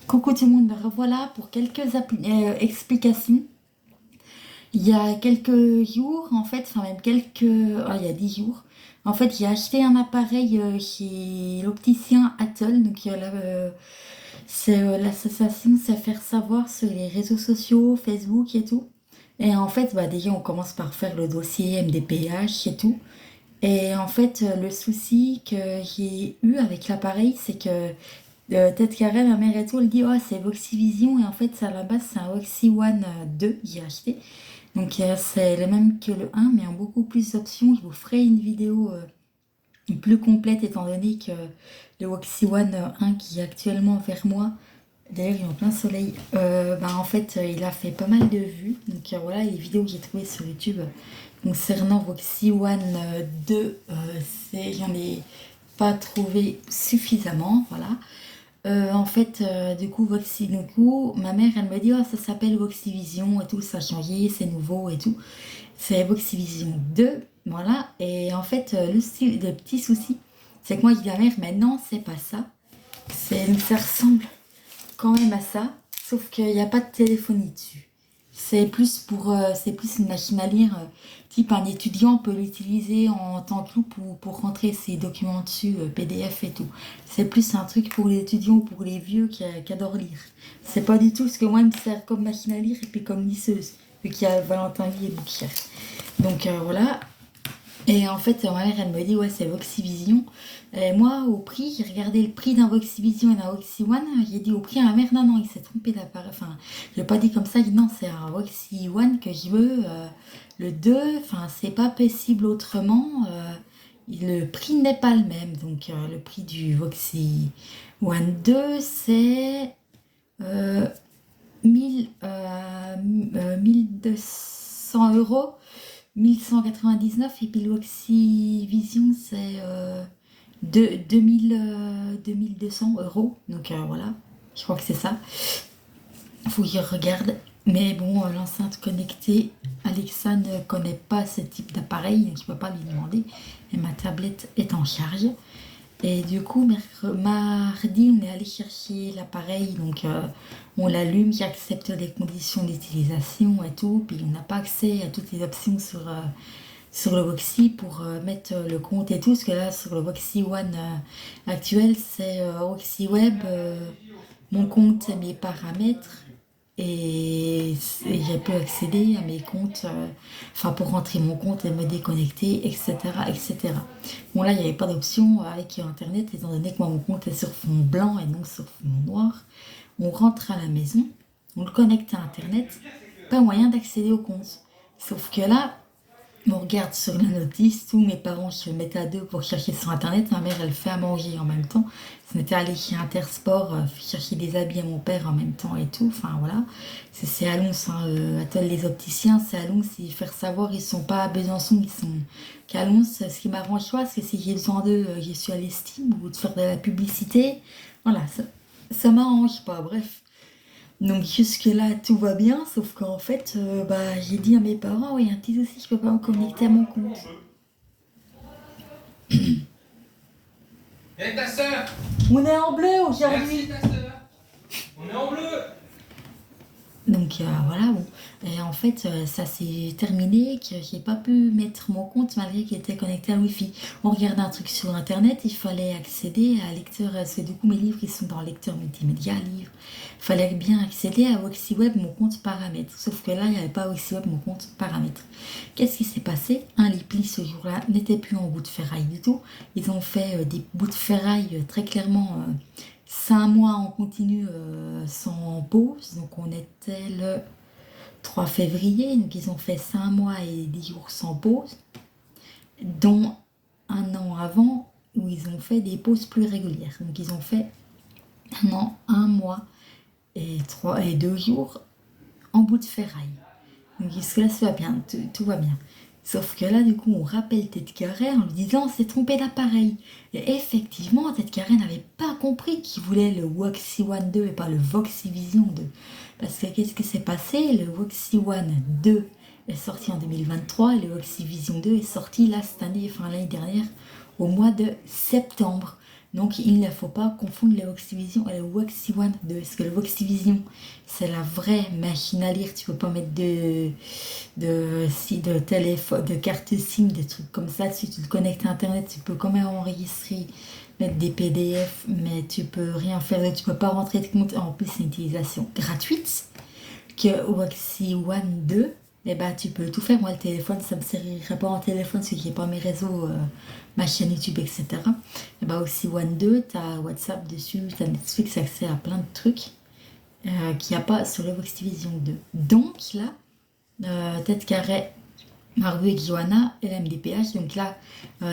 Coucou tout le monde, me revoilà pour quelques explications. Il y a quelques jours, en fait, enfin même il y a 10 jours, en fait, j'ai acheté un appareil chez l'opticien Atoll, donc c'est l'association c'est faire savoir sur les réseaux sociaux, Facebook et tout. Et en fait, bah, déjà, on commence par faire le dossier MDPH et tout. Et en fait, le souci que j'ai eu avec l'appareil, c'est que tête carrée, ma mère et tout, elle dit oh c'est Voxivision et en fait à la base c'est un Voxi One 2 que j'ai acheté. Donc c'est le même que le un mais en beaucoup plus d'options. Je vous ferai une vidéo plus complète étant donné que le Voxi One 1 qui est actuellement vers moi, d'ailleurs il est en plein soleil, bah, en fait il a fait pas mal de vues. Donc voilà les vidéos que j'ai trouvées sur YouTube concernant Voxi One 2, j'en ai pas trouvé suffisamment, voilà. En fait, du coup, ma mère, elle me dit, oh, ça s'appelle Voxivision et tout, ça a changé, c'est nouveau et tout. C'est Voxivision 2, voilà. Et en fait, le petit souci, c'est que moi, je dis à ma mère, mais non, c'est pas ça. Ça ressemble quand même à ça, sauf qu'il n'y a pas de téléphonie dessus. C'est plus une machine à lire, type un étudiant peut l'utiliser en tant que loupe ou pour rentrer ses documents dessus, PDF et tout. C'est plus un truc pour les étudiants ou pour les vieux qui adorent lire. C'est pas du tout ce que moi il me sert comme machine à lire et puis comme lisseuse, vu qu'il y a Valentin Lee et Bouquier. Donc voilà. Et en fait, ma mère, elle me dit, ouais, c'est Voxivision. Et moi, au prix, j'ai regardé le prix d'un Voxivision et d'un Voxi One. J'ai dit au prix à ma mère, non, non, il s'est trompé d'appareil. Enfin, je l'ai pas dit comme ça, j'ai dit non, c'est un Voxi One que je veux. Le 2, enfin, c'est pas possible autrement. Le prix n'est pas le même. Donc, le prix du Voxi One 2, c'est 1200 €. 1199 et puis l'Oxyvision c'est 2200 €. Donc voilà, je crois que c'est ça. Faut que je regarde. Mais bon, l'enceinte connectée, Alexa ne connaît pas ce type d'appareil, donc je ne peux pas lui demander. Et ma tablette est en charge. Et du coup, mardi, on est allé chercher l'appareil, donc on l'allume, j'accepte les conditions d'utilisation et tout, puis on n'a pas accès à toutes les options sur le Voxi pour mettre le compte et tout, parce que là, sur le Voxi One actuel, c'est Voxi Web, mon compte et mes paramètres, et j'ai pu accéder à mes comptes, enfin pour rentrer mon compte et me déconnecter, etc. etc. Bon là, il n'y avait pas d'option avec Internet, étant donné que moi, mon compte est sur fond blanc et non sur fond noir. On rentre à la maison, on le connecte à Internet, pas moyen d'accéder au compte. Sauf que là, on regarde sur la notice, tous mes parents se mettent à deux pour chercher sur Internet. Ma mère, elle fait à manger en même temps. On était allé chez Intersport, chercher des habits à mon père en même temps et tout. Enfin voilà, c'est à Lons, hein, Atoll les opticiens, c'est à Lons. Ils faire savoir, ils sont pas à Besançon, ils sont qu'à Lons. Ce qui m'arrange pas, c'est que si j'ai besoin d'eux, je suis à l'estime ou de faire de la publicité. Voilà, ça m'arrange pas, bref. Donc jusque-là, tout va bien, sauf qu'en fait, bah, j'ai dit à mes parents, oui, un petit souci, je peux pas me connecter à mon compte. Et ta sœur? On est en bleu Merci aujourd'hui. ta sœur. On est en bleu. Donc voilà, bon. Et en fait, ça s'est terminé, que j'ai pas pu mettre mon compte malgré qu'il était connecté à Wi-Fi. On regardait un truc sur Internet, il fallait accéder à un lecteur, parce que du coup mes livres ils sont dans le lecteur multimédia, livres. Il fallait bien accéder à WoxiWeb, mon compte paramètres. Sauf que là, il n'y avait pas WoxiWeb, mon compte paramètres. Qu'est-ce qui s'est passé? Les plis ce jour-là n'étaient plus en bout de ferraille du tout. Ils ont fait des bouts de ferraille très clairement. 5 mois en continu sans pause. Donc on était le 3 février. Donc ils ont fait 5 mois et 10 jours sans pause. Dont un an avant où ils ont fait des pauses plus régulières. Donc ils ont fait un an, 1 mois et 2 jours en bout de ferraille. Donc jusque-là, ça va bien, tout va bien. Sauf que là, du coup, on rappelle Tête Carrée en lui disant on s'est trompé d'appareil. Et effectivement, Tête Carrée n'avait pas compris qu'il voulait le Voxi One 2 et pas le Voxivision 2. Parce que qu'est-ce qui s'est passé? Le Voxi One 2 est sorti en 2023 et le Voxivision 2 est sorti là cette année, enfin l'année dernière, au mois de septembre. Donc il ne faut pas confondre le Voxivision et le Voxi One 2. Parce que le Voxivision, c'est la vraie machine à lire. Tu peux pas mettre de téléphone, de carte SIM, des trucs comme ça. Si tu te connectes à Internet, tu peux quand même enregistrer, mettre des PDF, mais tu peux rien faire. Tu peux pas rentrer de compte. En plus, c'est une utilisation gratuite. Que Voxi One 2, eh ben, tu peux tout faire. Moi, le téléphone, ça me servirait pas en téléphone, ce qui n'est pas mes réseaux, ma chaîne YouTube, etc. Eh ben, Voxi One 2, tu as WhatsApp dessus, tu as Netflix, accès à plein de trucs qu'il n'y a pas sur le Voxivision 2. Donc là, Tête Carré, Margot et Johanna et la MDPH. Donc là,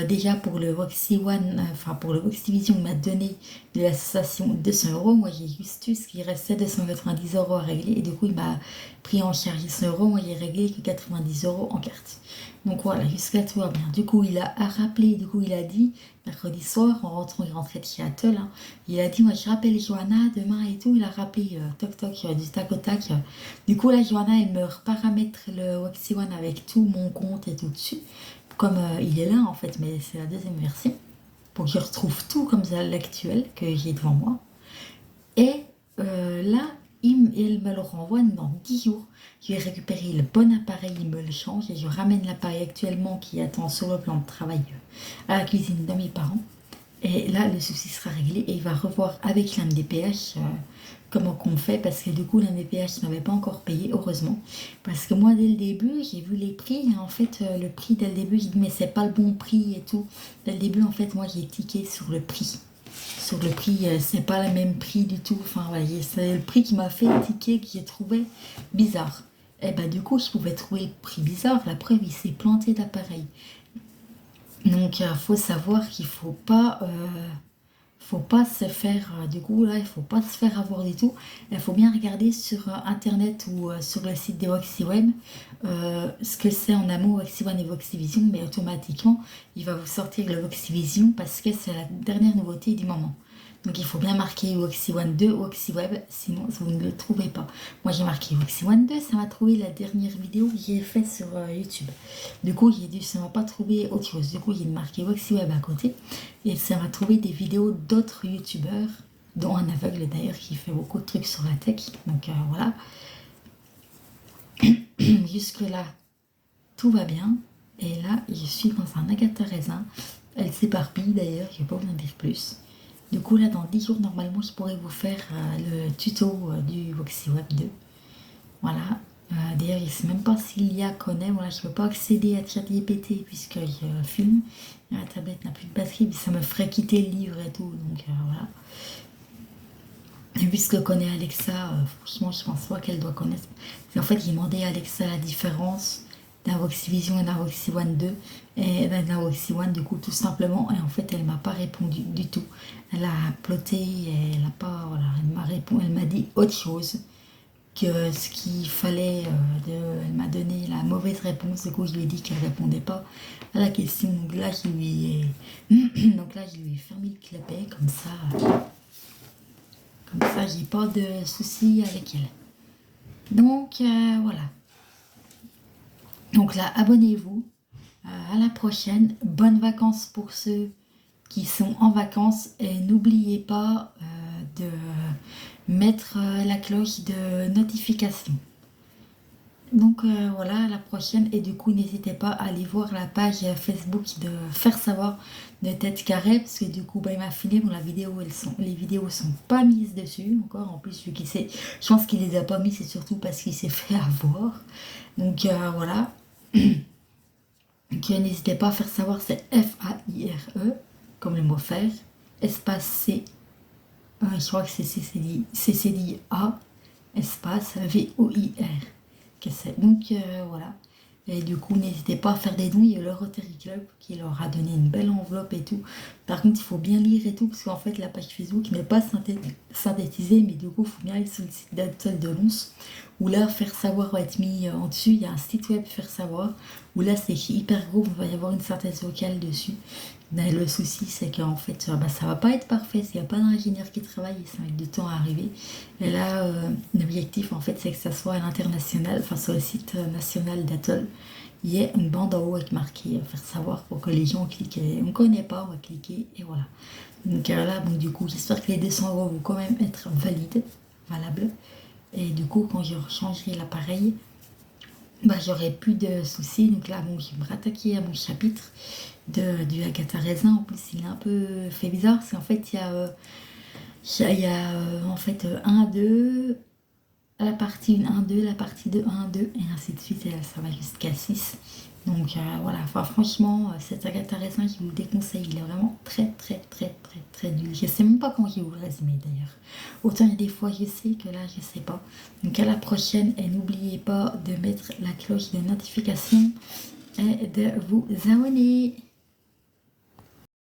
déjà pour le Voxi One, enfin pour le Voxivision, m'a donné de l'association 200 euros. Moi, j'ai juste eu ce qui restait 290 euros à régler. Et du coup, il m'a pris en charge 100 euros. Moi, j'ai réglé que 90 euros en carte. Donc voilà, jusqu'à tout va bien. Du coup, il a rappelé, du coup, il a dit, mercredi soir, en rentrant, il rentrait de chez Atoll, hein, il a dit, moi, je rappelle Johanna demain et tout. Il a rappelé, toc toc, du tac au tac. Du coup, là, Johanna, elle me reparamètre le Voxi One avec tout mon compte et tout dessus. Comme il est là, en fait, mais c'est la deuxième version. Pour que je retrouve tout comme ça, l'actuel que j'ai devant moi. Et là, il me le renvoie dans 10 jours. Je vais récupérer le bon appareil, il me le change et je ramène l'appareil actuellement qui attend sur le plan de travail à la cuisine de mes parents. Et là, le souci sera réglé et il va revoir avec l'MDPH comment qu'on fait parce que du coup, l'MDPH n'avait pas encore payé, heureusement. Parce que moi, dès le début, j'ai vu les prix. Et en fait, le prix, dès le début, j'ai dit, mais c'est pas le bon prix et tout. Dès le début, en fait, moi, j'ai tiqué sur le prix. Sur le prix, c'est pas le même prix du tout. Enfin, voilà, c'est le prix qui m'a fait tiquer, que j'ai trouvé bizarre. Et bah, du coup, je pouvais trouver le prix bizarre. La preuve, il s'est planté d'appareil. Donc, il faut savoir qu'il faut pas se faire, du coup, là, il faut pas se faire avoir du tout. Il faut bien regarder sur Internet ou sur le site des VoxiWeb ce que c'est en amont Voxi One et Voxivision, mais automatiquement, il va vous sortir le Voxivision parce que c'est la dernière nouveauté du moment. Donc il faut bien marquer Voxi One 2, VoxiWeb, sinon vous ne le trouvez pas. Moi j'ai marqué Voxi One 2, ça m'a trouvé la dernière vidéo que j'ai faite sur YouTube. Du coup ça m'a pas trouvé autre chose. Du coup j'ai marqué VoxiWeb à côté et ça m'a trouvé des vidéos d'autres YouTubeurs, dont un aveugle d'ailleurs qui fait beaucoup de trucs sur la tech. Donc voilà. Jusque là tout va bien. Et là je suis dans un Agatha raisin. Elle s'éparpille d'ailleurs, je vais pas vous en dire plus. Du coup, là, dans 10 jours, normalement, je pourrais vous faire le tuto du VoxiWeb 2. Voilà. D'ailleurs, je ne sais même pas s'il y a connaît. Voilà, je ne peux pas accéder à ChatGPT puisque je filme. La tablette n'a plus de batterie, puis ça me ferait quitter le livre et tout. Donc, voilà. Et puisque connaît Alexa, franchement, je pense pas qu'elle doit connaître. En fait, j'ai demandé à Alexa la différence d'un Voxivision et d'un Voxi One 2 et d'un Voxi One du coup tout simplement, et en fait elle m'a pas répondu du tout. Elle a ploté et elle a pas, voilà, elle m'a dit autre chose que ce qu'il fallait. Elle m'a donné la mauvaise réponse. Du coup je lui ai dit qu'elle répondait pas à la question. Donc là je lui ai fermé le clapet comme ça j'ai pas de soucis avec elle. Donc voilà. Donc là, abonnez-vous. À la prochaine. Bonnes vacances pour ceux qui sont en vacances. Et n'oubliez pas de mettre la cloche de notification. Donc voilà, à la prochaine. Et du coup, n'hésitez pas à aller voir la page Facebook de Faire Savoir de Tête Carrée. Parce que du coup, il m'a filé. Bon, les vidéos sont pas mises dessus encore. En plus, je pense qu'il les a pas mis. C'est surtout parce qu'il s'est fait avoir. Donc voilà. N'hésitez pas à faire savoir, c'est F-A-I-R-E, comme le mot faire, espace C, je crois que c'est C-C-D-A, espace V-O-I-R. Donc voilà. Et du coup, n'hésitez pas à faire des dons. Il y a le Rotary Club qui leur a donné une belle enveloppe et tout. Par contre, il faut bien lire et tout, parce qu'en fait, la page Facebook n'est pas synthétisée, mais du coup, il faut bien aller sur le site d'Atoll de Lons, où là, Faire Savoir va être mis en dessus. Il y a un site web Faire Savoir, où là, c'est hyper gros, il va y avoir une synthèse vocale dessus. Mais le souci, c'est qu'en fait, ça va pas être parfait. S'il n'y a pas d'ingénieur qui travaille, ça va mettre du temps à arriver. Et là, l'objectif, en fait, c'est que ça soit à l'international, enfin sur le site national d'Atoll. il y a une bande en haut avec marqué faire savoir pour que les gens cliquent. On ne connaît pas, on va cliquer et voilà. Donc là, bon, du coup, j'espère que les 200 € vont quand même être valables. Et du coup, quand je changerai l'appareil, bah, j'aurai plus de soucis. Donc là, bon, je vais me rattaquer à mon chapitre du Agatha Raisin. En plus, il est un peu fait bizarre, parce qu'en fait, en fait 1, 2, la partie 1, 2, la partie 2, 1, 2, et ainsi de suite, et là, ça va jusqu'à 6. Donc voilà, enfin, franchement, cet Agatha Raisin, je vous le déconseille, il est vraiment très très très très très nul. Je sais même pas comment je vais vous le résumer d'ailleurs. Autant il y a des fois je sais que là je sais pas. Donc à la prochaine, et n'oubliez pas de mettre la cloche de notification et de vous abonner.